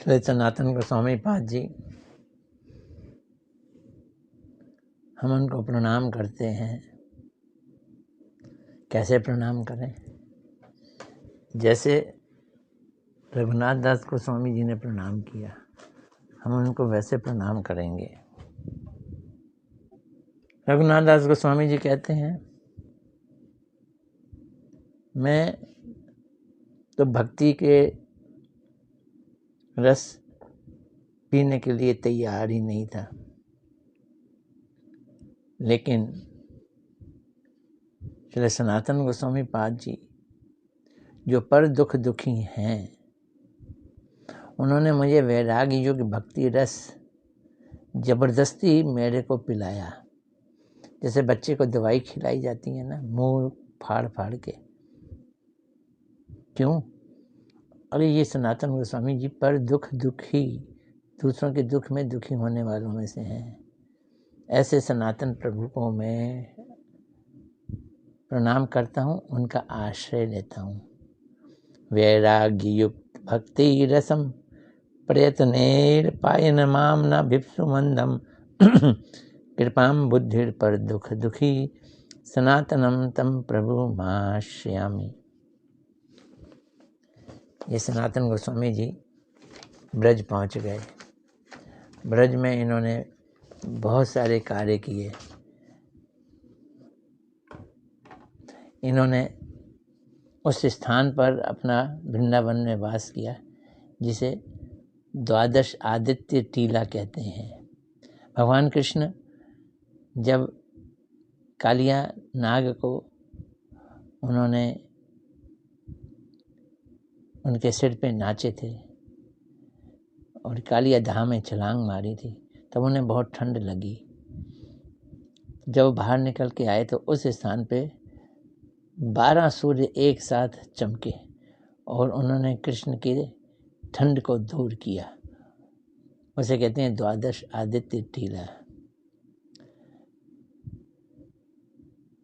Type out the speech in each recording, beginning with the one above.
श्री सनातन गोस्वामी पाद जी, हम उनको प्रणाम करते हैं। कैसे प्रणाम करें? जैसे रघुनाथ दास गोस्वामी जी ने प्रणाम किया, हम उनको वैसे प्रणाम करेंगे। रघुनाथ दास गोस्वामी जी कहते हैं, मैं तो भक्ति के रस पीने के लिए तैयार ही नहीं था, लेकिन श्री सनातन गोस्वामी पाद जी जो पर दुख दुखी हैं, उन्होंने मुझे वैराग्य युग भक्ति रस जबरदस्ती मेरे को पिलाया। जैसे बच्चे को दवाई खिलाई जाती है ना, मुंह फाड़ फाड़ के। क्यों? अरे ये सनातन गोस्वामी जी पर दुख दुखी, दूसरों के दुख में दुखी होने वालों में से हैं। ऐसे सनातन प्रभु को मैं प्रणाम करता हूँ, उनका आश्रय लेता हूँ। वैराग्य युक्त भक्ति रसम प्रयत्नेर पायन माम न भिप्सु मंदम कृपाम बुद्धिर पर दुख दुखी सनातनम तम प्रभु माश्यामि। ये सनातन गोस्वामी जी ब्रज पहुँच गए। ब्रज में इन्होंने बहुत सारे कार्य किए। इन्होंने उस स्थान पर अपना वृंदावन में वास किया जिसे द्वादश आदित्य टीला कहते हैं। भगवान कृष्ण जब कालिया नाग को उन्होंने उनके सिर पे नाचे थे और कालिया धाम में छलांग मारी थी, तब उन्हें बहुत ठंड लगी। जब बाहर निकल के आए तो उस स्थान पे 12 सूर्य एक साथ चमके और उन्होंने कृष्ण की ठंड को दूर किया। उसे कहते हैं द्वादश आदित्य टीला।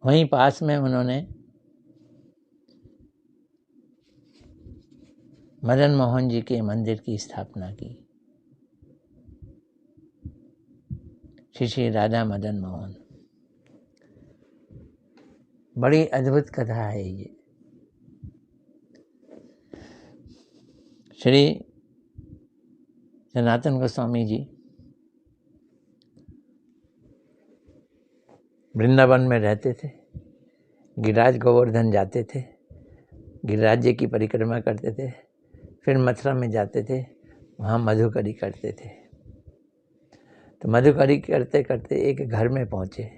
वहीं पास में उन्होंने मदन मोहन जी के मंदिर की स्थापना की। श्री श्री राधा मदन मोहन। बड़ी अद्भुत कथा है ये। श्री सनातन गोस्वामी जी वृंदावन में रहते थे। गिरिराज गोवर्धन जाते थे, गिरिराज जी की परिक्रमा करते थे, फिर मथुरा में जाते थे, वहाँ मधुकरी करते थे। तो मधुकरी करते करते एक घर में पहुँचे।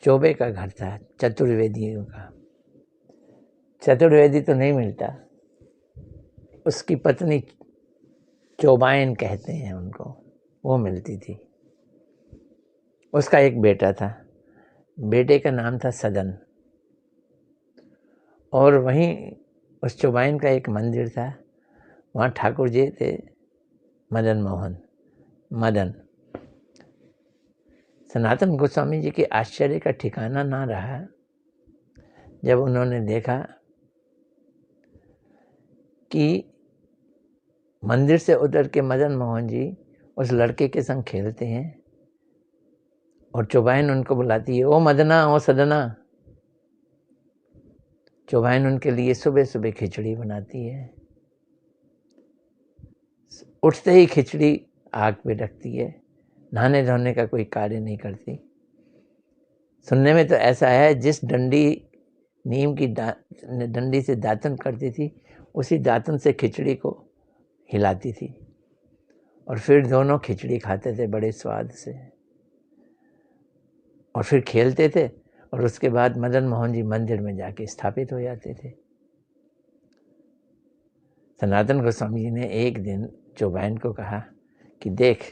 चौबे का घर था, चतुर्वेदियों का। चतुर्वेदी तो नहीं मिलता, उसकी पत्नी चौबायन कहते हैं उनको, वो मिलती थी। उसका एक बेटा था, बेटे का नाम था सदन। और वहीं उस चौबायन का एक मंदिर था, वहाँ ठाकुर जी थे मदन मोहन, मदन। सनातन गोस्वामी जी के आश्चर्य का ठिकाना ना रहा जब उन्होंने देखा कि मंदिर से उतर के मदन मोहन जी उस लड़के के संग खेलते हैं और चौबायन उनको बुलाती है, ओ मदना, ओ सदना। चौबायन उनके लिए सुबह सुबह खिचड़ी बनाती है। उठते ही खिचड़ी आग पे रखती है, नहाने धोने का कोई कार्य नहीं करती। सुनने में तो ऐसा है, जिस डंडी नीम की डंडी से दातन करती थी, उसी दातन से खिचड़ी को हिलाती थी और फिर दोनों खिचड़ी खाते थे बड़े स्वाद से और फिर खेलते थे। और उसके बाद मदन मोहन जी मंदिर में जाके स्थापित हो जाते थे। सनातन गोस्वामी जी ने एक दिन चौबायन को कहा कि देख,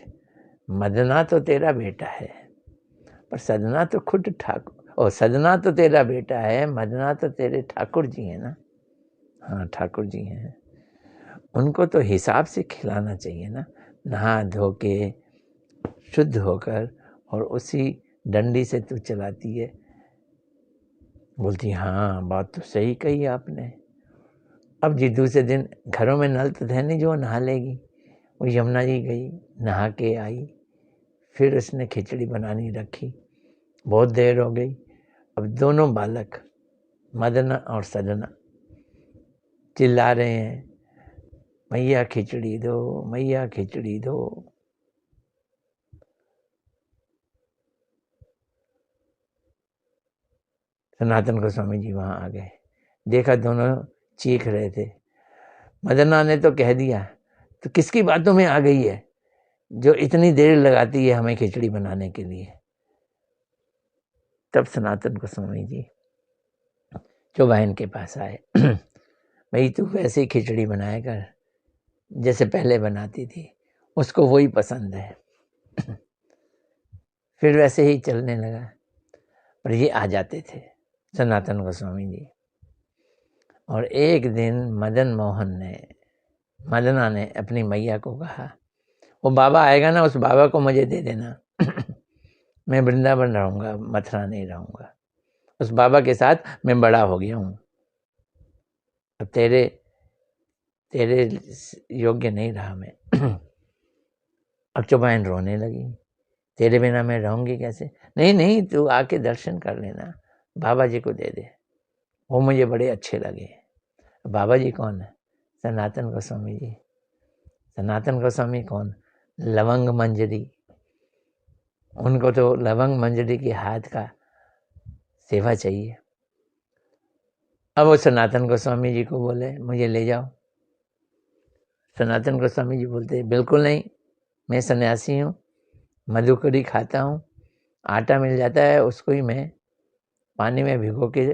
मदना तो तेरा बेटा है, पर सदना तो खुद ठाकुर, और सदना तो तेरा बेटा है, मदना तो तेरे ठाकुर जी हैं ना। हाँ, ठाकुर जी हैं, उनको तो हिसाब से खिलाना चाहिए ना, नहा धो के शुद्ध होकर। और उसी डंडी से तू चलाती है। बोलती, हाँ बात तो सही कही आपने। अब जी दूसरे दिन घरों में नल तो है नहीं जो नहा लेगी, वो यमुना जी गई, नहा के आई, फिर उसने खिचड़ी बनानी रखी। बहुत देर हो गई। अब दोनों बालक मदन और सदना चिल्ला रहे हैं, मैया खिचड़ी दो, मैया खिचड़ी दो। सनातन गोस्वामी जी वहां आ गए, देखा दोनों चीख रहे थे। मदना ने तो कह दिया, तो किसकी बातों में आ गई है जो इतनी देर लगाती है हमें खिचड़ी बनाने के लिए। तब सनातन गोस्वामी जी चौबहन के पास आए, भाई तू वैसे ही खिचड़ी बनाया कर जैसे पहले बनाती थी, उसको वही पसंद है। फिर वैसे ही चलने लगा। पर ये आ जाते थे सनातन गोस्वामी जी। और एक दिन मदना ने अपनी मैया को कहा, वो बाबा आएगा ना, उस बाबा को मुझे दे देना। मैं वृंदावन रहूंगा, मथुरा नहीं रहूंगा। उस बाबा के साथ मैं बड़ा हो गया हूँ, अब तेरे योग्य नहीं रहा मैं। अब चौबहन रोने लगी, तेरे बिना मैं रहूंगी कैसे? नहीं नहीं, तू आके दर्शन कर लेना, बाबा जी को दे दे, वो मुझे बड़े अच्छे लगे। बाबा जी कौन है? सनातन गोस्वामी जी। सनातन गोस्वामी कौन? लवंग मंजरी। उनको तो लवंग मंजरी के हाथ का सेवा चाहिए। अब वो सनातन गोस्वामी जी को बोले, मुझे ले जाओ। सनातन गोस्वामी जी बोलते, बिल्कुल नहीं, मैं सन्यासी हूँ, मधुकरी खाता हूँ, आटा मिल जाता है उसको ही मैं पानी में भिगो के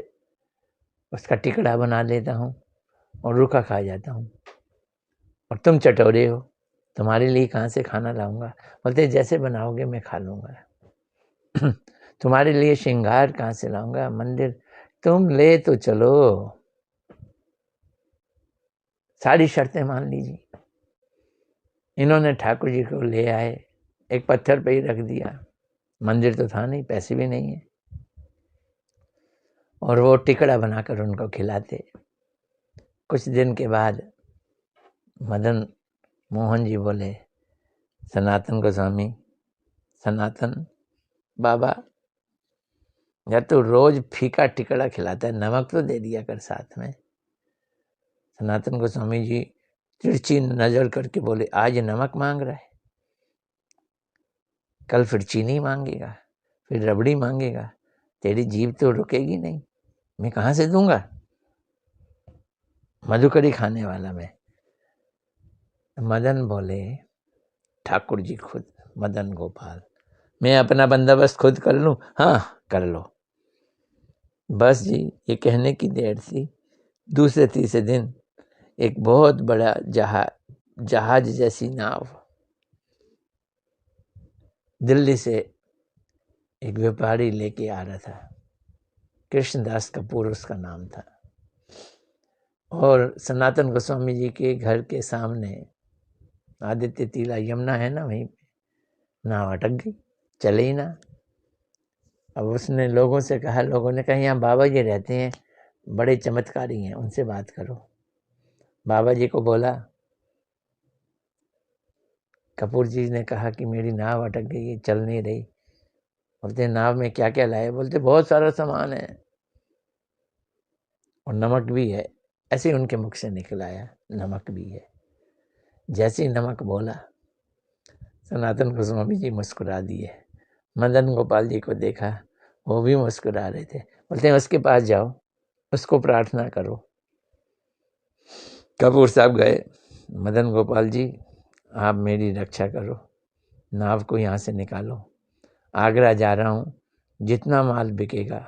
उसका टिकड़ा बना लेता हूँ और रूखा खा जाता हूँ। और तुम चटोरे हो, तुम्हारे लिए कहाँ से खाना लाऊंगा? बोलते जैसे बनाओगे मैं खा लूँगा। तुम्हारे लिए श्रृंगार कहाँ से लाऊंगा? मंदिर तुम ले तो चलो, सारी शर्तें मान लीजिए। इन्होंने ठाकुर जी को ले आए, एक पत्थर पे ही रख दिया, मंदिर तो था नहीं, पैसे भी नहीं है, और वो टिकड़ा बनाकर उनको खिलाते। कुछ दिन के बाद मदन मोहन जी बोले, सनातन गोस्वामी, सनातन बाबा, या तो रोज फीका टिकड़ा खिलाता है, नमक तो दे दिया कर साथ में। सनातन गोस्वामी जी तिरछी नजर करके बोले, आज नमक मांग रहा है, कल फिर चीनी मांगेगा, फिर रबड़ी मांगेगा, तेरी जीभ तो रुकेगी नहीं, मैं कहाँ से दूंगा? मधुकरी खाने वाला मैं। मदन बोले, ठाकुर जी खुद, मदन गोपाल, मैं अपना बंदोबस्त खुद कर लूं? हाँ कर लो। बस जी, ये कहने की देर थी। दूसरे तीसरे दिन एक बहुत बड़ा जहाज जैसी नाव दिल्ली से एक व्यापारी लेके आ रहा था, कृष्णदास कपूर उसका नाम था। और सनातन गोस्वामी जी के घर के सामने आदित्य टीला, यमुना है ना, वहीं पे नाव अटक गई, चले ही ना। अब उसने लोगों से कहा, लोगों ने कहा यहाँ बाबा जी रहते हैं, बड़े चमत्कारी हैं, उनसे बात करो। बाबा जी को बोला, कपूर जी ने कहा कि मेरी नाव अटक गई है, चल नहीं रही। बोलते नाव में क्या क्या लाए? बोलते बहुत सारा सामान है और नमक भी है। ऐसे उनके मुख से निकल आया, नमक भी है। जैसे ही नमक बोला, सनातन गोस्वामी जी मुस्कुरा दिए। मदन गोपाल जी को देखा, वो भी मुस्कुरा रहे थे। बोलते हैं उसके पास जाओ, उसको प्रार्थना करो। कपूर साहब गए, मदन गोपाल जी आप मेरी रक्षा करो, नाव को यहाँ से निकालो, आगरा जा रहा हूँ, जितना माल बिकेगा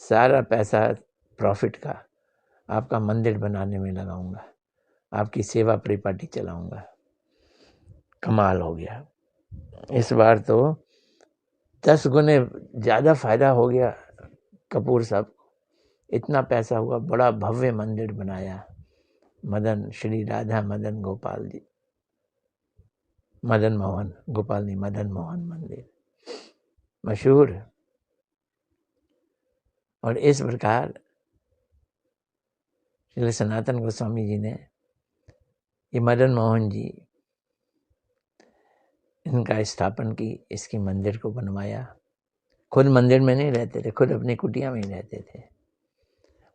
सारा पैसा प्रॉफिट का आपका मंदिर बनाने में लगाऊंगा, आपकी सेवा परिपाटी चलाऊंगा। कमाल हो गया, इस बार तो 10 गुने ज़्यादा फायदा हो गया कपूर साहब। इतना पैसा हुआ, बड़ा भव्य मंदिर बनाया। मदन श्री राधा मदन गोपाल जी, मदन मोहन गोपाल नहीं, मदन मोहन मंदिर मशहूर। और इस प्रकार श्री सनातन गोस्वामी जी ने, ये मदन मोहन जी इनका स्थापन की, इसकी मंदिर को बनवाया। खुद मंदिर में नहीं रहते थे, खुद अपनी कुटिया में ही रहते थे।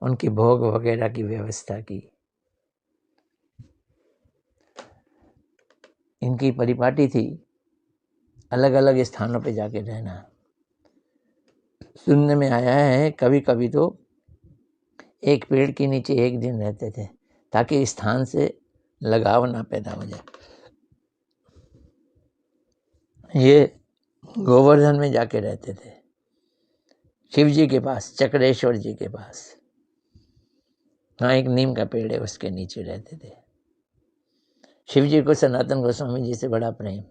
उनकी भोग वगैरह की व्यवस्था की। इनकी परिपाटी थी अलग अलग स्थानों पे जाके रहना। सुनने में आया है कभी कभी तो एक पेड़ के नीचे एक दिन रहते थे ताकि स्थान से लगाव ना पैदा हो जाए। ये गोवर्धन में जाके रहते थे, शिव जी के पास, चक्रेश्वर जी के पास। हाँ, एक नीम का पेड़ है, उसके नीचे रहते थे। शिव जी को सनातन गोस्वामी जी से बड़ा प्रेम,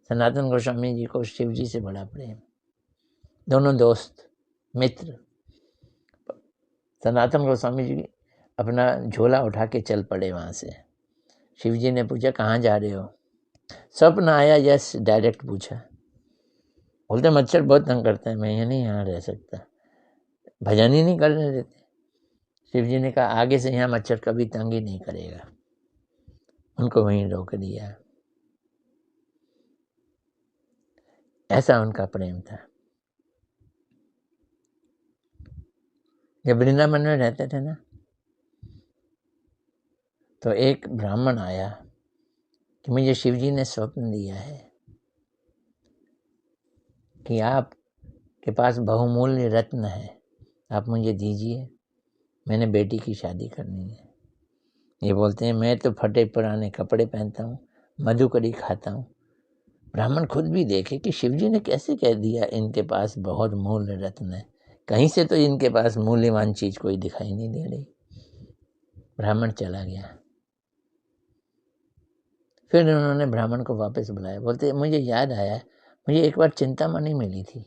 सनातन गोस्वामी जी को शिव जी से बड़ा प्रेम। दोनों दोस्त मित्र। सनातन गोस्वामी जी अपना झोला उठा के चल पड़े वहाँ से। शिव जी ने पूछा कहाँ जा रहे हो? स्वप्न आया, यस, डायरेक्ट पूछा। बोलते मच्छर बहुत तंग करते हैं, मैं ये नहीं यहाँ रह सकता, भजन ही नहीं करने देते। शिव जी ने कहा आगे से यहाँ मच्छर कभी तंग ही नहीं करेगा। उनको वहीं रोक दिया। ऐसा उनका प्रेम था। जब वृंदावन में रहते थे ना, तो एक ब्राह्मण आया कि मुझे शिव जी ने स्वप्न दिया है कि आपके पास बहुमूल्य रत्न है, आप मुझे दीजिए, मैंने बेटी की शादी करनी है। ये बोलते हैं मैं तो फटे पुराने कपड़े पहनता हूँ, मधुकरी खाता हूँ। ब्राह्मण खुद भी देखे कि शिव जी ने कैसे कह दिया इनके पास बहुत मूल्य रत्न है। कहीं से तो इनके पास मूल्यवान चीज कोई दिखाई नहीं दे रही। ब्राह्मण चला गया। फिर उन्होंने ब्राह्मण को वापस बुलाया। बोलते मुझे याद आया, मुझे एक बार चिंतामणि मिली थी,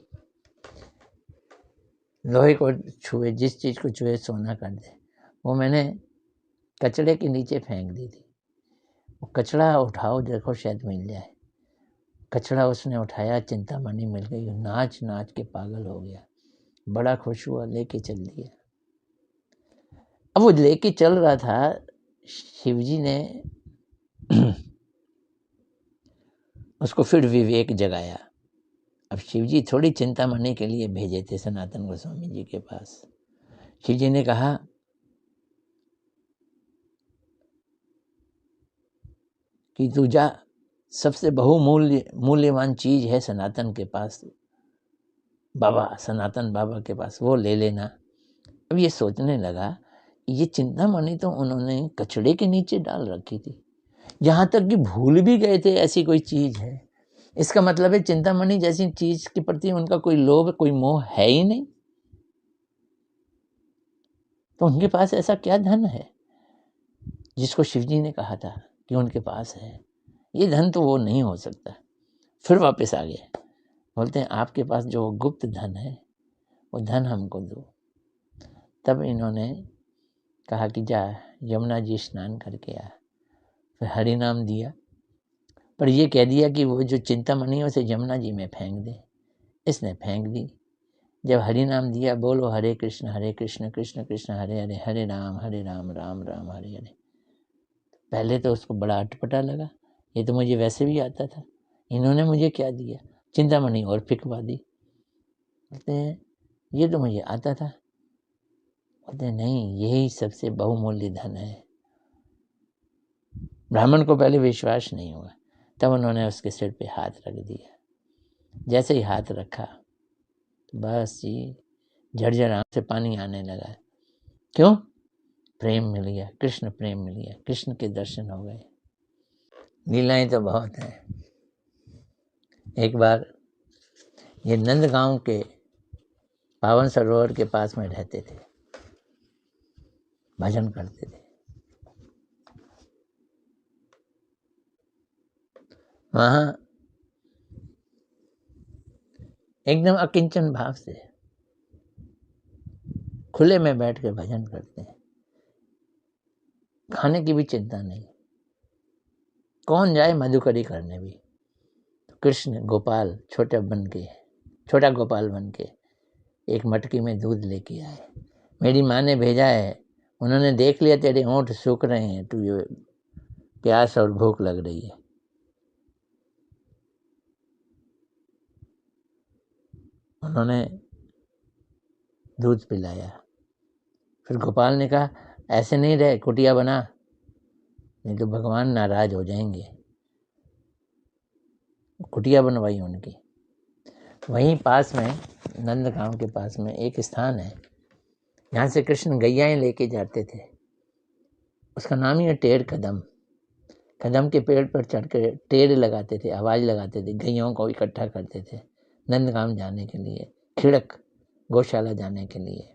लोहे को छुए, जिस चीज को छुए सोना कर दे, वो मैंने कचड़े के नीचे फेंक दी थी। वो कचड़ा उठाओ, देखो शायद मिल जाए। कचड़ा उसने उठाया, चिंतामणि मिल गई। नाच नाच के पागल हो गया, बड़ा खुश हुआ, लेके चल दिया। अब वो लेके चल रहा था, शिवजी ने उसको फिर विवेक जगाया। अब शिवजी थोड़ी चिंतामणि के लिए भेजे थे सनातन गोस्वामी जी के पास। शिवजी ने कहा कि तू जा, सबसे मूल्यवान चीज है सनातन के पास, बाबा सनातन बाबा के पास, वो ले लेना। अब ये सोचने लगा ये चिंतामणि तो उन्होंने कचड़े के नीचे डाल रखी थी, यहाँ तक कि भूल भी गए थे ऐसी कोई चीज है। इसका मतलब है चिंतामणि जैसी चीज के प्रति उनका कोई लोभ, कोई मोह है ही नहीं। तो उनके पास ऐसा क्या धन है जिसको शिवजी ने कहा था कि उनके पास है? ये धन तो वो नहीं हो सकता। फिर वापस आ गए। बोलते हैं आपके पास जो गुप्त धन है वो धन हमको दो। तब इन्होंने कहा कि जा यमुना जी स्नान करके आ। फिर हरि नाम दिया, पर ये कह दिया कि वो जो चिंतामणि है उसे यमुना जी में फेंक दे। इसने फेंक दी। जब हरि नाम दिया, बोलो हरे कृष्ण कृष्ण कृष्ण हरे हरे, हरे राम राम राम हरे हरे। पहले तो उसको बड़ा अटपटा लगा, ये तो मुझे वैसे भी आता था, इन्होंने मुझे क्या दिया? चिंतामणि और फिकवा दी। बोलते हैं ये तो मुझे आता था। बोलते हैं नहीं, यही सबसे बहुमूल्य धन है। ब्राह्मण को पहले विश्वास नहीं हुआ, तब उन्होंने उसके सिर पे हाथ रख दिया। जैसे ही हाथ रखा बस जी झरझर आंख से पानी आने लगा। क्यों? प्रेम मिल गया, कृष्ण प्रेम मिल गया, कृष्ण के दर्शन हो गए। लीलाएं तो बहुत हैं। एक बार ये नंदगांव के पावन सरोवर के पास में रहते थे, भजन करते थे। वहां एकदम अकिंचन भाव से खुले में बैठ के भजन करते हैं, खाने की भी चिंता नहीं। कौन जाए मधुकरी करने भी? कृष्ण गोपाल छोटा गोपाल बन के एक मटकी में दूध लेके आए। मेरी माँ ने भेजा है, उन्होंने देख लिया तेरे होंठ सूख रहे हैं, तुझे प्यास और भूख लग रही है। उन्होंने दूध पिलाया। फिर गोपाल ने कहा ऐसे नहीं रहे, कुटिया बना, नहीं तो भगवान नाराज हो जाएंगे। कुटिया बनवाई उनकी। वहीं पास में नंदगांव के पास में एक स्थान है, यहाँ से कृष्ण गैयाएं लेके जाते थे। उसका नाम ही है टेढ़ कदम। कदम के पेड़ पर चढ़ कर टेढ़ लगाते थे, आवाज़ लगाते थे, गैयों को इकट्ठा करते थे नंदगांव जाने के लिए, खिड़क गौशाला जाने के लिए।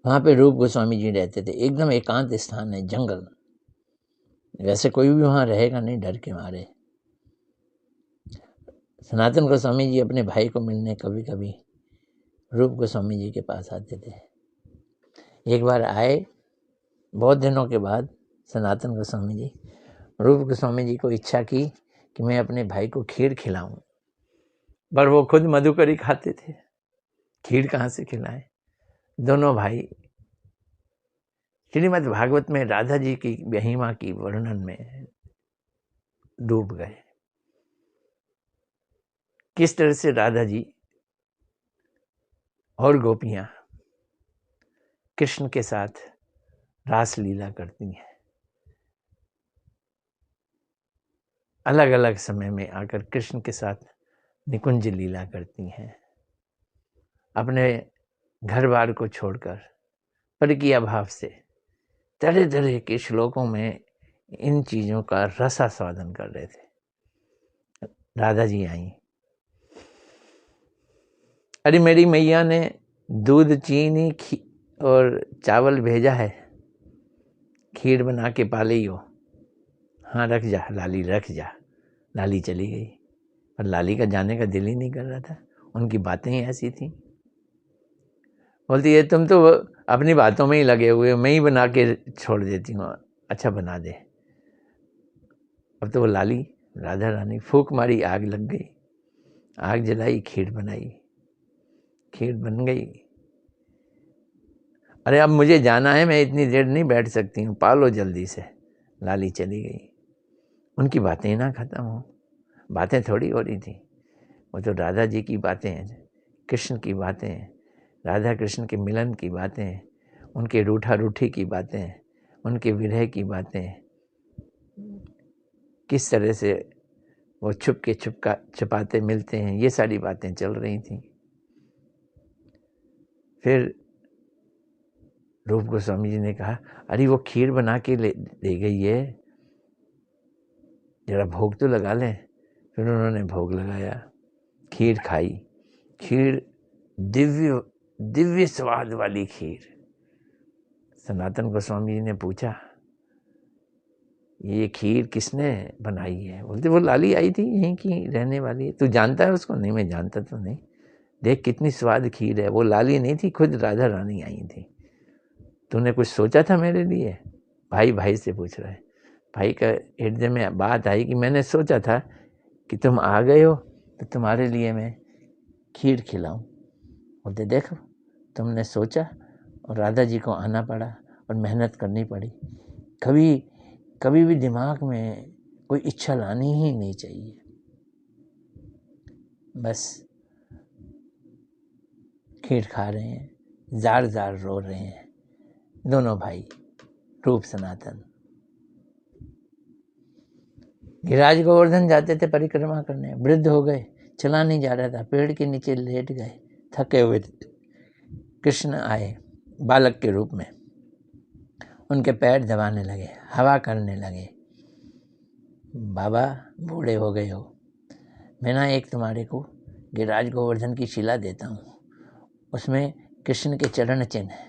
वहाँ पे रूप गोस्वामी जी रहते थे। एकदम एकांत स्थान है, जंगल। वैसे कोई भी वहाँ रहेगा नहीं, डर के मारे। सनातन गोस्वामी जी अपने भाई को मिलने कभी कभी रूप गोस्वामी जी के पास आते थे। एक बार आए, बहुत दिनों के बाद सनातन गोस्वामी जी, रूप गोस्वामी जी को इच्छा की कि मैं अपने भाई को खीर खिलाऊं, पर वो खुद मधुकरी खाते थे, खीर कहाँ से खिलाएं। दोनों भाई श्रीमद् भागवत में राधा जी की महिमा की वर्णन में डूब गए। किस तरह से राधा जी और गोपियां कृष्ण के साथ रास लीला करती हैं, अलग अलग समय में आकर कृष्ण के साथ निकुंज लीला करती हैं, अपने घर बार को छोड़कर पर की अभाव से तरह तरह के श्लोकों में इन चीज़ों का रसास्वादन कर रहे थे। राधा जी आई, अरे मेरी मैया ने दूध चीनी और चावल भेजा है, खीर बना के पाली हो। हाँ रख जा लाली, रख जा। लाली चली गई, पर लाली का जाने का दिल ही नहीं कर रहा था, उनकी बातें ही ऐसी थी। बोलती है तुम तो अपनी बातों में ही लगे हुए हो, मैं ही बना के छोड़ देती हूँ, अच्छा बना दे। अब तो वो लाली राधा रानी फूंक मारी, आग लग गई, आग जलाई, खीर बनाई, खीर बन गई। अरे अब मुझे जाना है, मैं इतनी देर नहीं बैठ सकती हूँ, पालो जल्दी से। लाली चली गई। उनकी बातें ना खत्म हो, बातें थोड़ी हो रही थी, वो तो राधा जी की बातें हैं, कृष्ण की बातें हैं, राधा कृष्ण के मिलन की बातें हैं, उनके रूठा रूठी की बातें हैं, उनके विरह की बातें हैं, किस तरह से वो छुपाते मिलते हैं, ये सारी बातें चल रही थी। फिर रूप गोस्वामी जी ने कहा अरे वो खीर बना के ले गई है, जरा भोग तो लगा लें। फिर उन्होंने भोग लगाया, खीर खाई। खीर दिव्य दिव्य स्वाद वाली खीर। सनातन गोस्वामी जी ने पूछा ये खीर किसने बनाई है? बोलते वो लाली आई थी, यहीं की रहने वाली है। तू जानता है उसको? नहीं मैं जानता तो नहीं। देख कितनी स्वाद खीर है। वो लाली नहीं थी, खुद राधा रानी आई थी। तूने कुछ सोचा था मेरे लिए? भाई भाई से पूछ रहा है। भाई का हृदय में बात आई कि मैंने सोचा था कि तुम आ गए हो तो तुम्हारे लिए मैं खीर खिलाऊं। बोलते देखो तुमने सोचा और राधा जी को आना पड़ा और मेहनत करनी पड़ी। कभी भी दिमाग में कोई इच्छा लानी ही नहीं चाहिए। बस खीर खा रहे हैं, जार जार रो रहे हैं दोनों भाई रूप सनातन। गिरिराज गोवर्धन जाते थे परिक्रमा करने, वृद्ध हो गए, चला नहीं जा रहा था, पेड़ के नीचे लेट गए, थके हुए थे। कृष्ण आए बालक के रूप में, उनके पैर दबाने लगे, हवा करने लगे। बाबा बूढ़े हो गए हो, मैं ना एक तुम्हारे को गिरिराज गोवर्धन की शिला देता हूँ, उसमें कृष्ण के चरण चिन्ह है,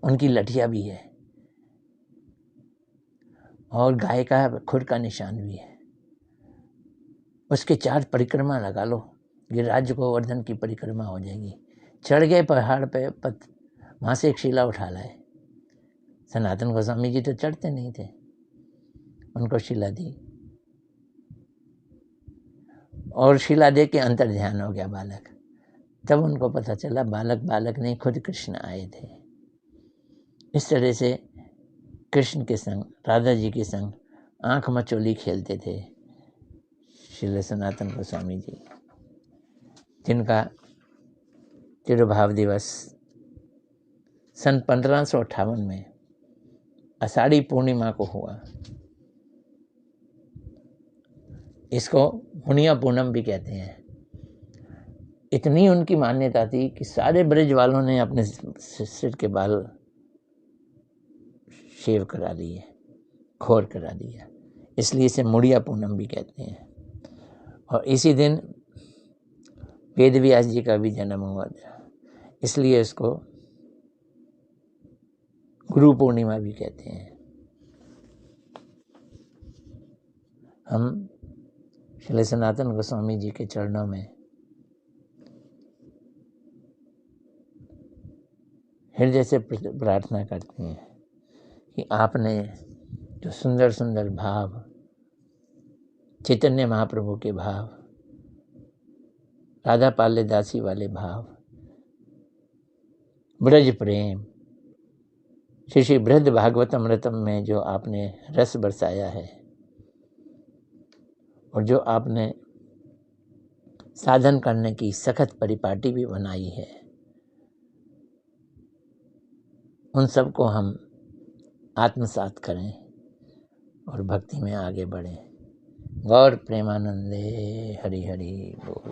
उनकी लठिया भी है और गाय का खुर का निशान भी है। उसके 4 परिक्रमा लगा लो, गिरिराज गोवर्धन की परिक्रमा हो जाएगी। चढ़ गए पहाड़ पे, वहाँ से एक शिला उठा लाए। सनातन गोस्वामी जी तो चढ़ते नहीं थे, उनको शिला दी और शिला दे के अंतर ध्यान हो गया बालक। तब उनको पता चला बालक नहीं, खुद कृष्ण आए थे। इस तरह से कृष्ण के संग, राधा जी के संग आंख मचोली खेलते थे श्री सनातन गोस्वामी जी। जिनका तिरुभाव दिवस सन 1558 में आषाढ़ी पूर्णिमा को हुआ। इसको मुनिया पूनम भी कहते हैं। इतनी उनकी मान्यता थी कि सारे ब्रज वालों ने अपने सिर के बाल शेव करा दिए, खोर करा दिया, इसलिए इसे मुड़िया पूनम भी कहते हैं। और इसी दिन वेद व्यास जी का भी जन्म हुआ था, इसलिए इसको गुरु पूर्णिमा भी कहते हैं। हम श्री सनातन गोस्वामी जी के चरणों में हृदय से प्रार्थना करते हैं कि आपने जो सुंदर सुंदर भाव, चैतन्य महाप्रभु के भाव, राधा पाल्य दासी वाले भाव, ब्रज प्रेम, श्री बृहद भागवतमृतम में जो आपने रस बरसाया है और जो आपने साधन करने की सखत परिपाटी भी बनाई है, उन सब को हम आत्मसात करें और भक्ति में आगे बढ़ें। गौर प्रेमानंदे हरि हरि बोल।